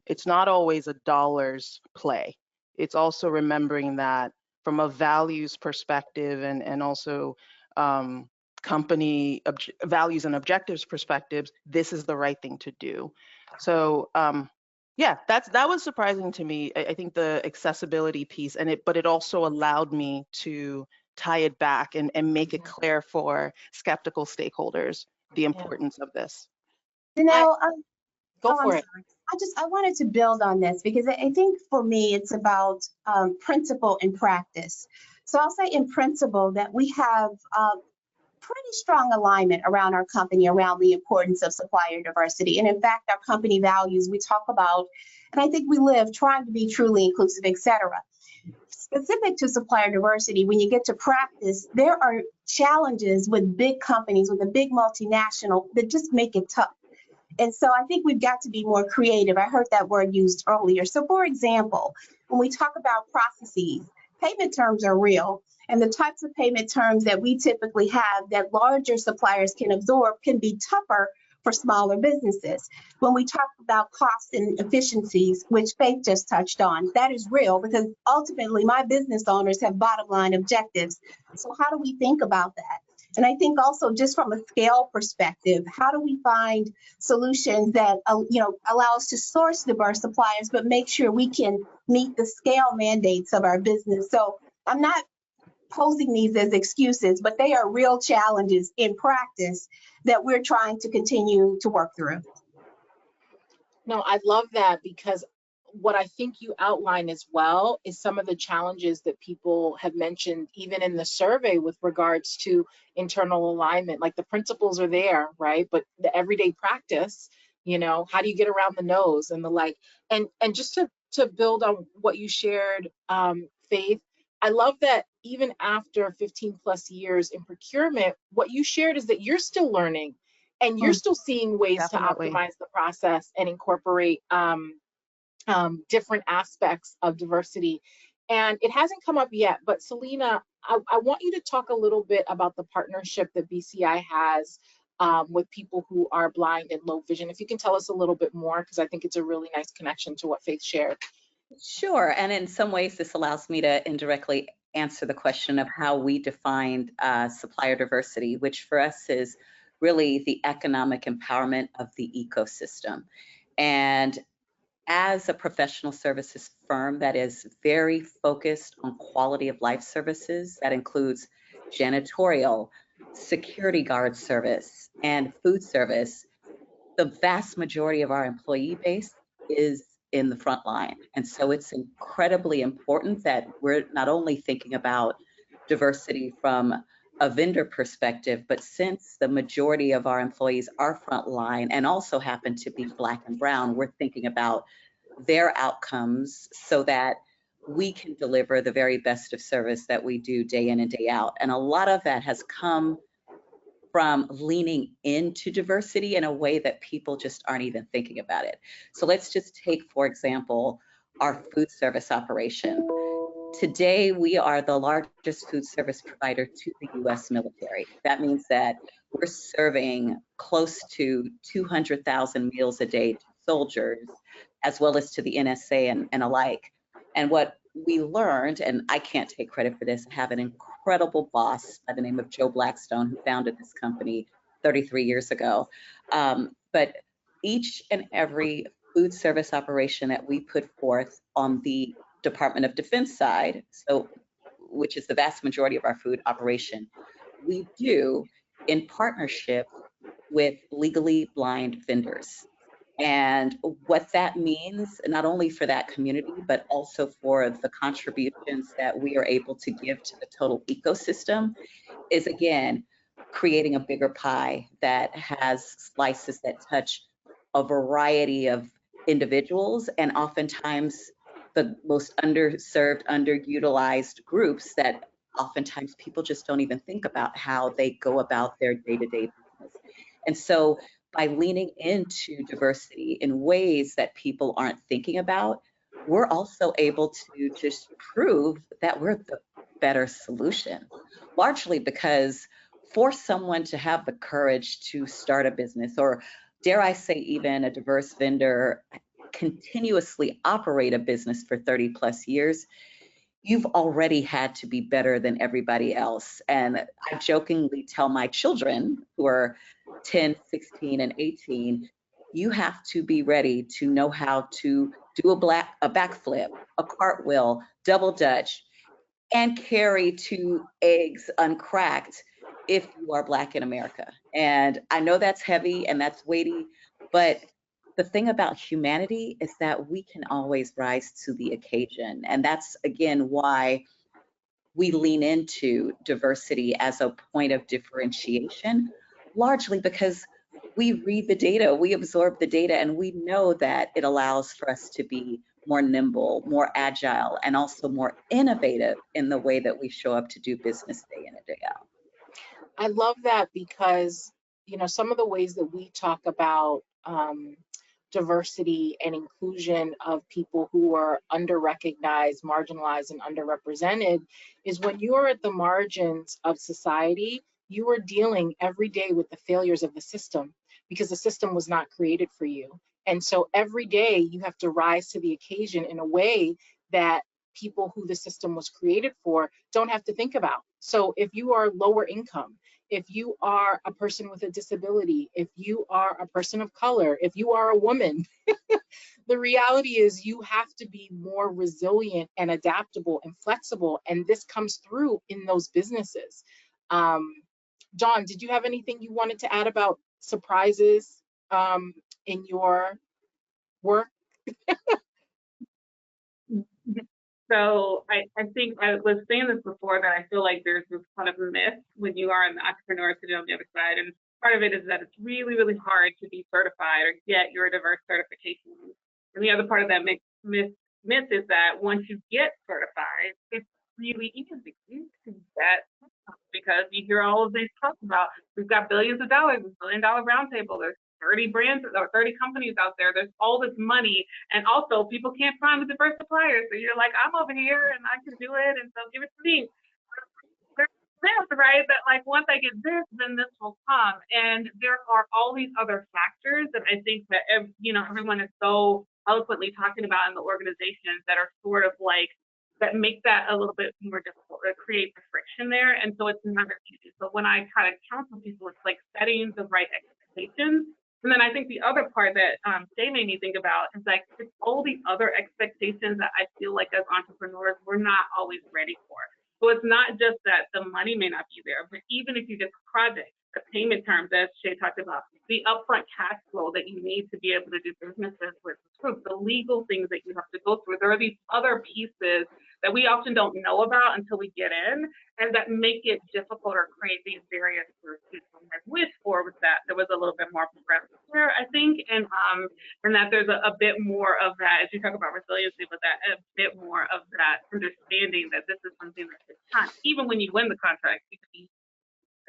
It's not always a dollars play. It's also remembering that from a values perspective and also company values and objectives perspectives, this is the right thing to do. So yeah, that was surprising to me. I think the accessibility piece but it also allowed me to tie it back and make it clear for skeptical stakeholders the importance of this. Janelle, Go for it. I wanted to build on this because I think for me it's about principle and practice. So I'll say in principle that we have pretty strong alignment around our company around the importance of supplier diversity. And in fact, our company values, we talk about, and I think we live trying to be truly inclusive, et cetera. Specific to supplier diversity, when you get to practice, there are challenges with big companies, with a big multinational that just make it tough. And so I think we've got to be more creative. I heard that word used earlier. So for example, when we talk about processes, payment terms are real. And the types of payment terms that we typically have that larger suppliers can absorb can be tougher for smaller businesses. When we talk about costs and efficiencies, which Faith just touched on, that is real because ultimately my business owners have bottom line objectives. So how do we think about that? And I think also just from a scale perspective, how do we find solutions that allow us to source diverse suppliers, but make sure we can meet the scale mandates of our business? So I'm not posing these as excuses, but they are real challenges in practice that we're trying to continue to work through. No, I love that because what I think you outline as well is some of the challenges that people have mentioned even in the survey with regards to internal alignment. Like the principles are there, right? But the everyday practice, how do you get around the nose and the like? And just to build on what you shared, Faith, I love that even after 15 plus years in procurement, what you shared is that you're still learning and you're still seeing ways Definitely. to optimize the process and incorporate different aspects of diversity. And it hasn't come up yet, but Selena, I want you to talk a little bit about the partnership that BCI has with people who are blind and low vision. If you can tell us a little bit more, because I think it's a really nice connection to what Faith shared. Sure. And in some ways, this allows me to indirectly answer the question of how we defined supplier diversity, which for us is really the economic empowerment of the ecosystem. And as a professional services firm that is very focused on quality of life services, that includes janitorial, security guard service, and food service, the vast majority of our employee base is in the front line. And so it's incredibly important that we're not only thinking about diversity from a vendor perspective, but since the majority of our employees are frontline and also happen to be Black and brown, we're thinking about their outcomes so that we can deliver the very best of service that we do day in and day out. And a lot of that has come from leaning into diversity in a way that people just aren't even thinking about it. So let's just take, for example, our food service operation. Today, we are the largest food service provider to the US military. That means that we're serving close to 200,000 meals a day to soldiers, as well as to the NSA and alike. And what we learned, and I can't take credit for this, I have an incredible boss by the name of Joe Blackstone, who founded this company 33 years ago. But each and every food service operation that we put forth on the Department of Defense side, which is the vast majority of our food operation, we do in partnership with legally blind vendors. And what that means, not only for that community, but also for the contributions that we are able to give to the total ecosystem, is again, creating a bigger pie that has slices that touch a variety of individuals and oftentimes the most underserved, underutilized groups that oftentimes people just don't even think about how they go about their day-to-day business. And so by leaning into diversity in ways that people aren't thinking about, we're also able to just prove that we're the better solution, largely because for someone to have the courage to start a business, or dare I say even a diverse vendor, continuously operate a business for 30 plus years, you've already had to be better than everybody else. And I jokingly tell my children who are 10, 16, and 18, you have to be ready to know how to do a backflip, a cartwheel, double dutch, and carry 2 eggs uncracked if you are Black in America. And I know that's heavy and that's weighty, but the thing about humanity is that we can always rise to the occasion. And that's, again, why we lean into diversity as a point of differentiation, largely because we read the data, we absorb the data, and we know that it allows for us to be more nimble, more agile, and also more innovative in the way that we show up to do business day in and day out. I love that because, you know, some of the ways that we talk about diversity and inclusion of people who are under-recognized, marginalized, and underrepresented is when you are at the margins of society, you are dealing every day with the failures of the system because the system was not created for you. And so every day you have to rise to the occasion in a way that people who the system was created for don't have to think about. So if you are lower income, if you are a person with a disability, if you are a person of color, if you are a woman, the reality is you have to be more resilient and adaptable and flexible. And this comes through in those businesses. John, did you have anything you wanted to add about surprises in your work? So I think I was saying this before that I feel like there's this kind of myth when you are an entrepreneur sitting on the other side. And part of it is that it's really, really hard to be certified or get your diverse certification. And the other part of that myth is that once you get certified, it's really easy to get, because you hear all of these talks about, we've got billions of dollars, $1 billion roundtable, there's 30 brands or 30 companies out there, there's all this money, and also people can't find the diverse suppliers. So you're like, I'm over here and I can do it, and so give it to me. There's right that like once I get this, then this will come. And there are all these other factors that I think that everyone is so eloquently talking about in the organizations that are sort of like that make that a little bit more difficult, or create the friction there. And so it's never easy. So when I kind of counsel people, it's like setting the right expectations. And then I think the other part that Shay made me think about is like it's all the other expectations that I feel like as entrepreneurs, we're not always ready for. So it's not just that the money may not be there, but even if you get the project, the payment terms, as Shay talked about, the upfront cash flow that you need to be able to do businesses with, the legal things that you have to go through. There are these other pieces that we often don't know about until we get in, and that make it difficult or create these barriers for people. I wish for was that there was a little bit more progressive there, I think, and that there's a bit more of that, as you talk about resiliency, but that a bit more of that understanding that this is something that takes time. Even when you win the contract, it could be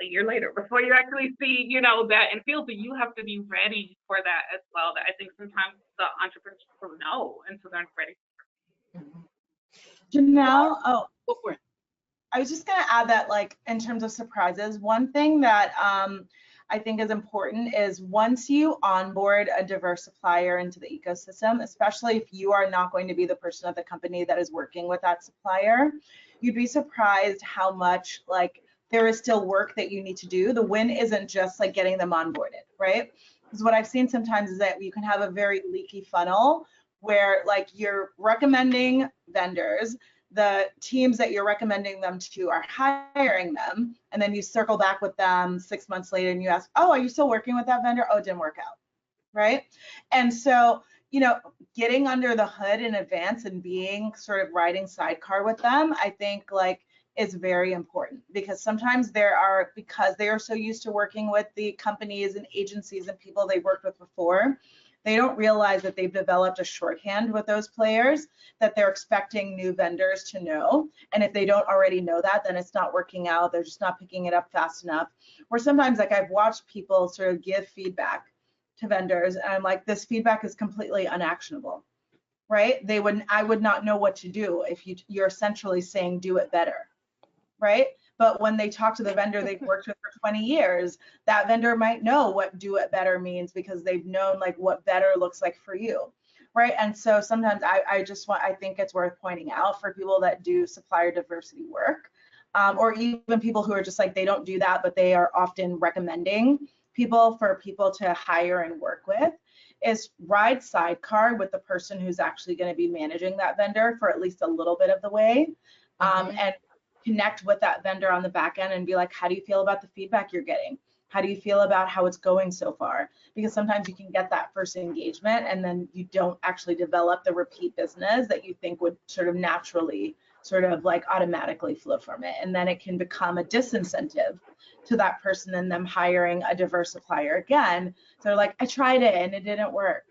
a year later before you actually see, that and feel, but you have to be ready for that as well. That I think sometimes the entrepreneurs don't know, and so they're not ready. Janelle, Go for it. I was just going to add that, like, in terms of surprises, one thing that I think is important is once you onboard a diverse supplier into the ecosystem, especially if you are not going to be the person at the company that is working with that supplier, you'd be surprised how much, like, there is still work that you need to do. The win isn't just like getting them onboarded, right? Because what I've seen sometimes is that you can have a very leaky funnel where like you're recommending vendors, the teams that you're recommending them to are hiring them, and then you circle back with them 6 months later and you ask, oh, are you still working with that vendor? Oh, it didn't work out, right? And so, getting under the hood in advance and being sort of riding sidecar with them, I think like is very important, because sometimes because they are so used to working with the companies and agencies and people they've worked with before, they don't realize that they've developed a shorthand with those players that they're expecting new vendors to know. And if they don't already know that, then it's not working out. They're just not picking it up fast enough. Or sometimes, like, I've watched people sort of give feedback to vendors, and I'm like, this feedback is completely unactionable, right? I would not know what to do if you're essentially saying do it better, right? But when they talk to the vendor they've worked with for 20 years, that vendor might know what do it better means, because they've known like what better looks like for you, right? And so sometimes I think it's worth pointing out for people that do supplier diversity work, or even people who are just like, they don't do that, but they are often recommending people for people to hire and work with, is ride sidecar with the person who's actually going to be managing that vendor for at least a little bit of the way, and connect with that vendor on the back end and be like, how do you feel about the feedback you're getting? How do you feel about how it's going so far? Because sometimes you can get that first engagement and then you don't actually develop the repeat business that you think would sort of naturally sort of like automatically flow from it. And then it can become a disincentive to that person and them hiring a diverse supplier again. So they're like, I tried it and it didn't work.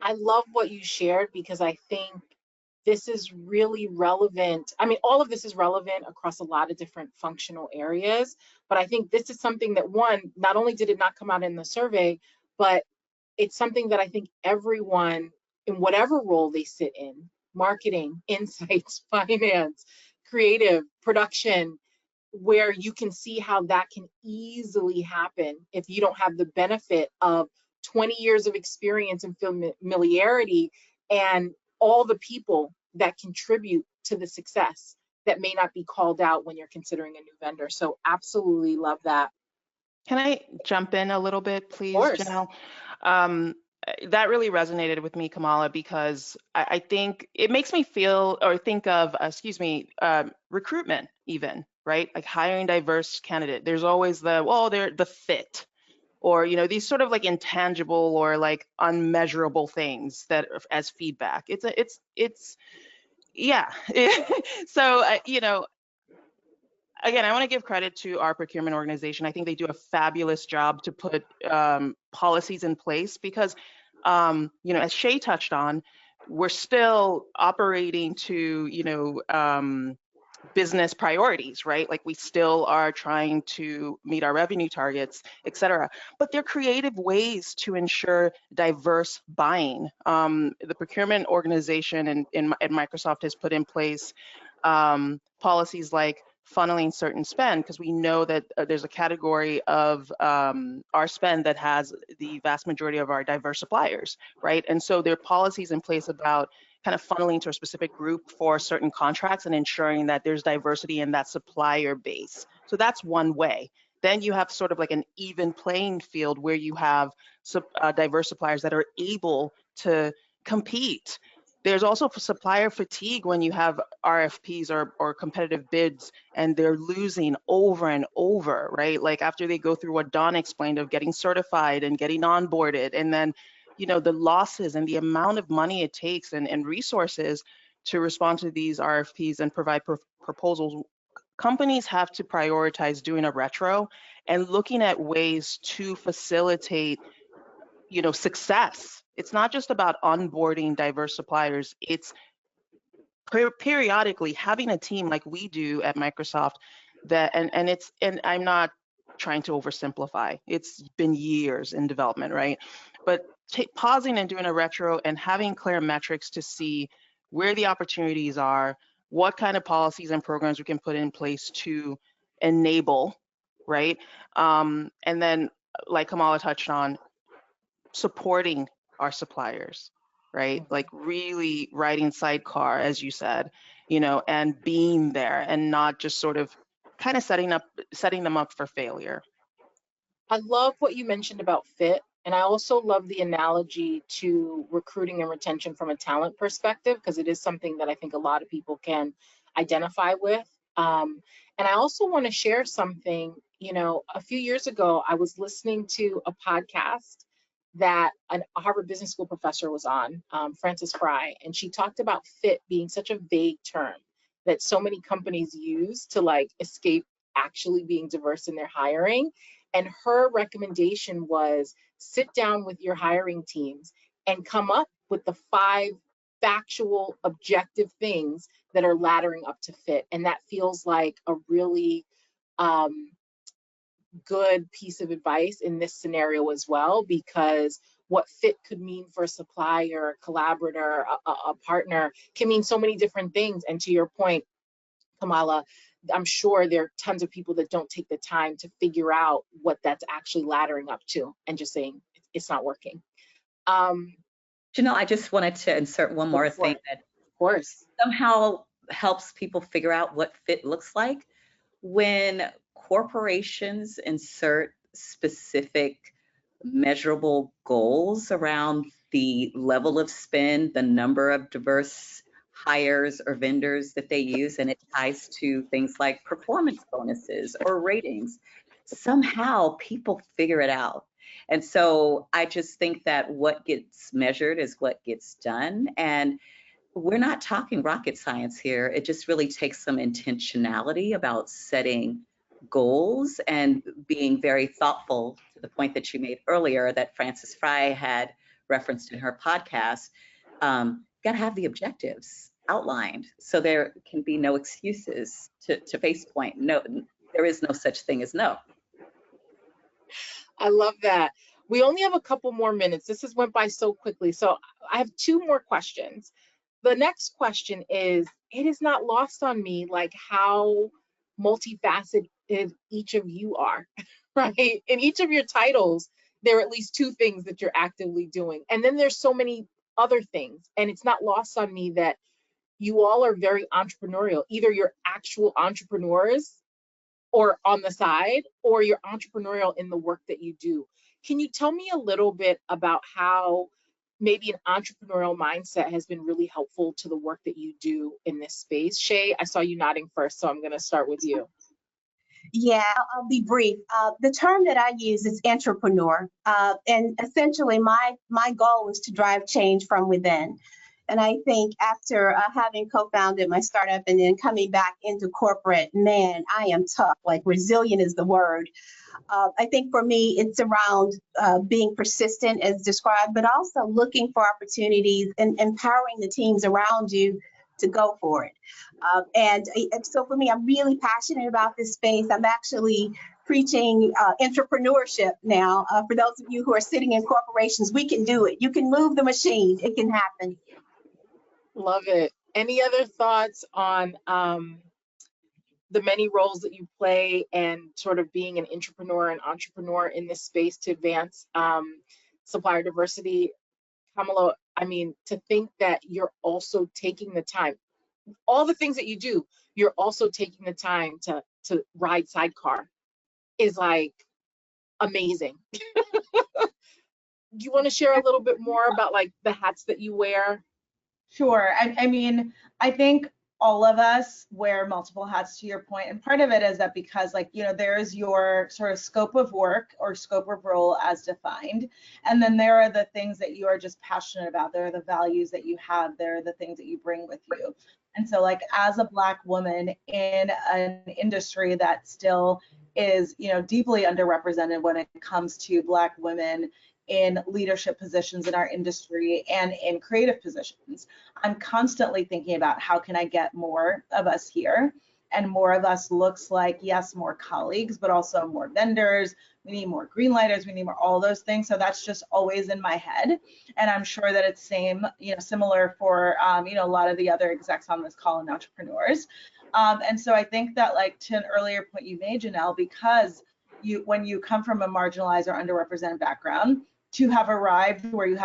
I love what you shared because I think this is really relevant. I mean, all of this is relevant across a lot of different functional areas, but I think this is something that, one, not only did it not come out in the survey, but it's something that I think everyone in whatever role they sit in, marketing, insights, finance, creative, production, where you can see how that can easily happen if you don't have the benefit of 20 years of experience and familiarity and all the people that contribute to the success that may not be called out when you're considering a new vendor. So absolutely love that. Can I jump in a little bit, please, Of course. Janelle? That really resonated with me, Kamala, because I think it makes me feel or think of, recruitment even, right? Like hiring diverse candidate. There's always they're the fit, or, these sort of like intangible or like unmeasurable things that as feedback. Yeah. So, again, I want to give credit to our procurement organization. I think they do a fabulous job to put policies in place because, as Shay touched on, we're still operating to, business priorities, right? Like we still are trying to meet our revenue targets, et cetera. But there are creative ways to ensure diverse buying. The procurement organization at Microsoft has put in place policies like funneling certain spend, because we know that there's a category of our spend that has the vast majority of our diverse suppliers, right? And so there are policies in place about kind of funneling to a specific group for certain contracts and ensuring that there's diversity in that supplier base. So that's one way. Then you have sort of like an even playing field where you have diverse suppliers that are able to compete. There's also supplier fatigue when you have RFPs or competitive bids and they're losing over and over, right? Like after they go through what Dawn explained of getting certified and getting onboarded, and then, the losses and the amount of money it takes and resources to respond to these RFPs and provide proposals. Companies have to prioritize doing a retro and looking at ways to facilitate success. It's not just about onboarding diverse suppliers. It's periodically having a team like we do at Microsoft that, and I'm not trying to oversimplify. It's been years in development, right? But pausing and doing a retro and having clear metrics to see where the opportunities are, what kind of policies and programs we can put in place to enable, right? And then, like Kamala touched on, supporting our suppliers, right? Like really writing sidecar, as you said, and being there and not just sort of kind of setting them up for failure. I love what you mentioned about fit. And I also love the analogy to recruiting and retention from a talent perspective, because it is something that I think a lot of people can identify with. And I also want to share something. A few years ago, I was listening to a podcast that a Harvard Business School professor was on, Frances Fry, and she talked about fit being such a vague term that so many companies use to like escape actually being diverse in their hiring. And her recommendation was sit down with your hiring teams and come up with the 5 factual, objective things that are laddering up to fit. And that feels like a really good piece of advice in this scenario as well, because what fit could mean for a supplier, a collaborator, a partner can mean so many different things. And to your point, Kamala, I'm sure there are tons of people that don't take the time to figure out what that's actually laddering up to and just saying it's not working. Janelle, I just wanted to insert one more thing that of course somehow helps people figure out what fit looks like. When corporations insert specific measurable goals around the level of spend, the number of diverse hires or vendors that they use, and it ties to things like performance bonuses or ratings, somehow people figure it out. And so I just think that what gets measured is what gets done. And we're not talking rocket science here. It just really takes some intentionality about setting goals and being very thoughtful, to the point that you made earlier that Frances Fry had referenced in her podcast. Got to have the objectives outlined so there can be no excuses to face point. No, there is no such thing as no. I love that. We only have a couple more minutes. This has went by so quickly. So I have two more questions. The next question is, it is not lost on me like how multifaceted each of you are, right? In each of your titles, there are at least two things that you're actively doing. And then there's so many other things. And it's not lost on me that you all are very entrepreneurial. Either you're actual entrepreneurs or on the side, or you're entrepreneurial in the work that you do. Can you tell me a little bit about how maybe an entrepreneurial mindset has been really helpful to the work that you do in this space? Shay, I saw you nodding first, so I'm going to start with you. Yeah, I'll be brief. The term that I use is entrepreneur. And essentially my goal is to drive change from within. And I think after having co-founded my startup and then coming back into corporate, man, I am tough. Like resilient is the word. I think for me, it's around being persistent as described, but also looking for opportunities and empowering the teams around you to go for it. And so for me, I'm really passionate about this space. I'm actually preaching entrepreneurship now. For those of you who are sitting in corporations, we can do it. You can move the machine. It can happen. Love it. Any other thoughts on the many roles that you play and sort of being an entrepreneur in this space to advance supplier diversity? Kamala, I mean, to think that you're also taking the time, all the things that you do, you're also taking the time to ride sidecar is like amazing. Do you want to share a little bit more about like the hats that you wear? Sure. I mean, I think all of us wear multiple hats, to your point, and part of it is that because, like, you know, there's your sort of scope of work or scope of role as defined, and then there are the things that you are just passionate about. There are the values that you have. There are the things that you bring with you. And so, like, as a Black woman in an industry that still is, you know, deeply underrepresented when it comes to Black women in leadership positions in our industry and in creative positions, I'm constantly thinking about how can I get more of us here, and more of us looks like, yes, more colleagues, but also more vendors. We need more greenlighters. We need more all those things. So that's just always in my head, and I'm sure that it's similar for a lot of the other execs on this call and entrepreneurs. And so I think that, like, to an earlier point you made, Janelle, because when you come from a marginalized or underrepresented background, to have arrived where you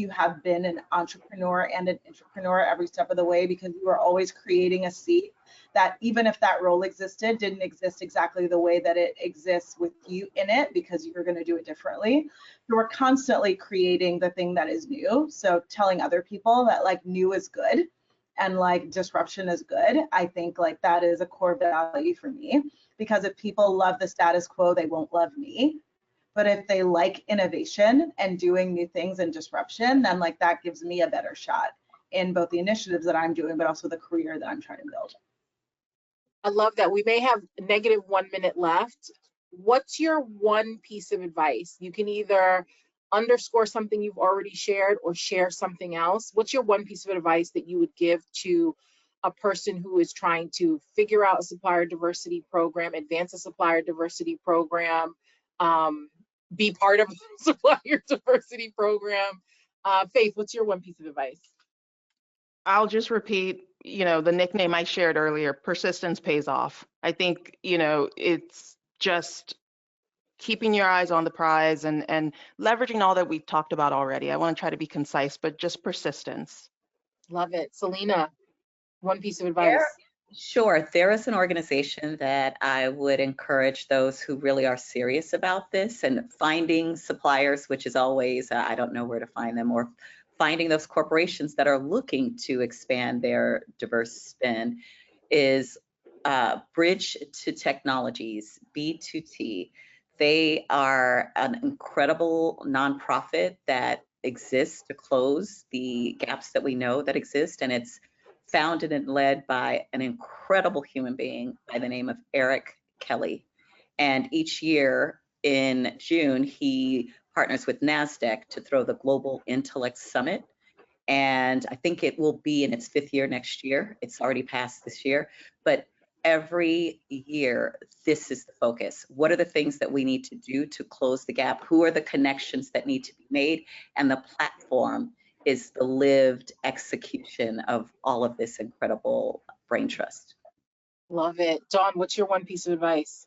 have been an entrepreneur and an entrepreneur every step of the way, because you are always creating a seat that, even if that role existed, didn't exist exactly the way that it exists with you in it, because you're going to do it differently. So we're constantly creating the thing that is new. So telling other people that, like, new is good and, like, disruption is good, I think, like, that is a core value for me, because if people love the status quo, they won't love me. But if they like innovation and doing new things and disruption, then, like, that gives me a better shot in both the initiatives that I'm doing, but also the career that I'm trying to build. I love that. We may have negative 1 minute left. What's your one piece of advice? You can either underscore something you've already shared or share something else. What's your one piece of advice that you would give to a person who is trying to figure out a supplier diversity program, advance a supplier diversity program, be part of a supplier diversity program? Faith, what's your one piece of advice? I'll just repeat, the nickname I shared earlier: persistence pays off. I think, it's just keeping your eyes on the prize and leveraging all that we've talked about already. I want to try to be concise, but just persistence. Love it. Selena, one piece of advice. Sure. There is an organization that I would encourage those who really are serious about this and finding suppliers, which is always, I don't know where to find them, or finding those corporations that are looking to expand their diverse spend, is Bridge to Technologies, B2T. They are an incredible nonprofit that exists to close the gaps that we know that exist. And it's founded and led by an incredible human being by the name of Eric Kelly. And each year in June, he partners with NASDAQ to throw the Global Intellect Summit. And I think it will be in its 5th year next year. It's already passed this year. But every year, this is the focus. What are the things that we need to do to close the gap? Who are the connections that need to be made? And the platform is the lived execution of all of this incredible brain trust. Love it. Dawn, what's your one piece of advice?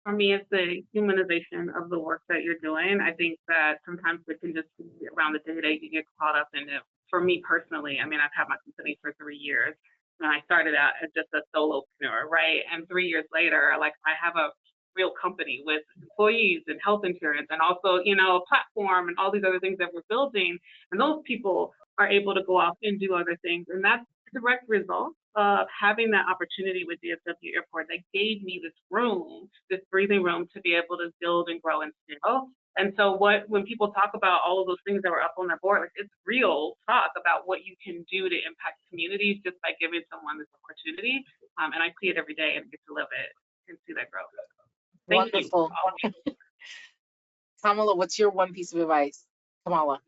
For me, it's the humanization of the work that you're doing. I think that sometimes it can just be around the day-to-day, you get caught up in it. For me personally, I mean, I've had my company for 3 years, and I started out as just a solopreneur, right? And 3 years later, like, I have a real company with employees and health insurance and also, you know, a platform and all these other things that we're building. And those people are able to go off and do other things. And that's a direct result of having that opportunity with DFW Airport that gave me this room, this breathing room to be able to build and grow and scale. And so when people talk about all of those things that were up on the board, like, it's real talk about what you can do to impact communities just by giving someone this opportunity. And I see it every day and get to live it and see that growth. Thank Wonderful. you. Kamala, what's your one piece of advice? Kamala.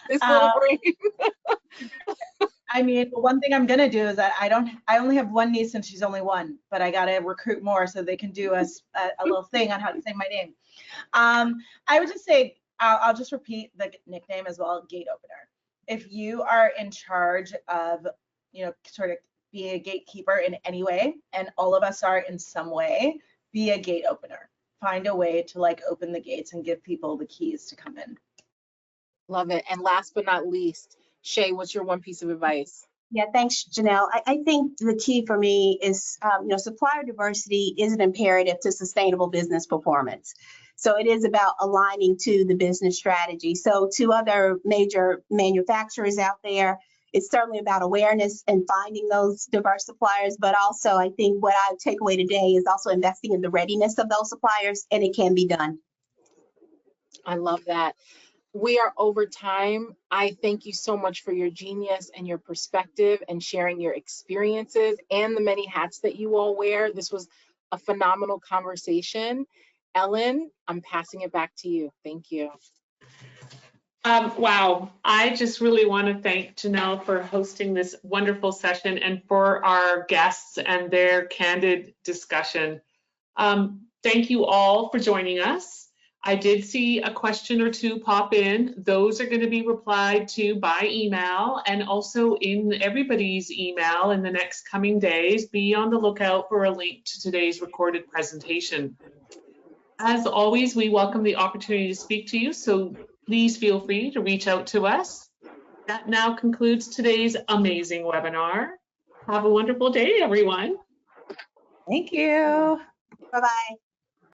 This little brain. I mean, one thing I'm gonna do is that I only have one niece and she's only one, but I gotta recruit more so they can do a little thing on how to say my name. I would just say, I'll just repeat the nickname as well, gate opener. If you are in charge of, you know, sort of being a gatekeeper in any way, and all of us are in some way, be a gate opener. Find a way to, like, open the gates and give people the keys to come in. Love it. And last but not least, Shay, what's your one piece of advice? Yeah, thanks, Janelle. I think the key for me is, you know, supplier diversity is an imperative to sustainable business performance. So it is about aligning to the business strategy. So to other major manufacturers out there, it's certainly about awareness and finding those diverse suppliers, but also I think what I take away today is also investing in the readiness of those suppliers, and it can be done. I love that. We are over time. I thank you so much for your genius and your perspective and sharing your experiences and the many hats that you all wear. This was a phenomenal conversation. Ellen, I'm passing it back to you. Thank you. Wow, I just really want to thank Janelle for hosting this wonderful session and for our guests and their candid discussion. Thank you all for joining us. I did see a question or two pop in. Those are going to be replied to by email and also in everybody's email in the next coming days. Be on the lookout for a link to today's recorded presentation. As always, we welcome the opportunity to speak to you, so please feel free to reach out to us. That now concludes today's amazing webinar. Have a wonderful day, everyone. Thank you. Bye-bye.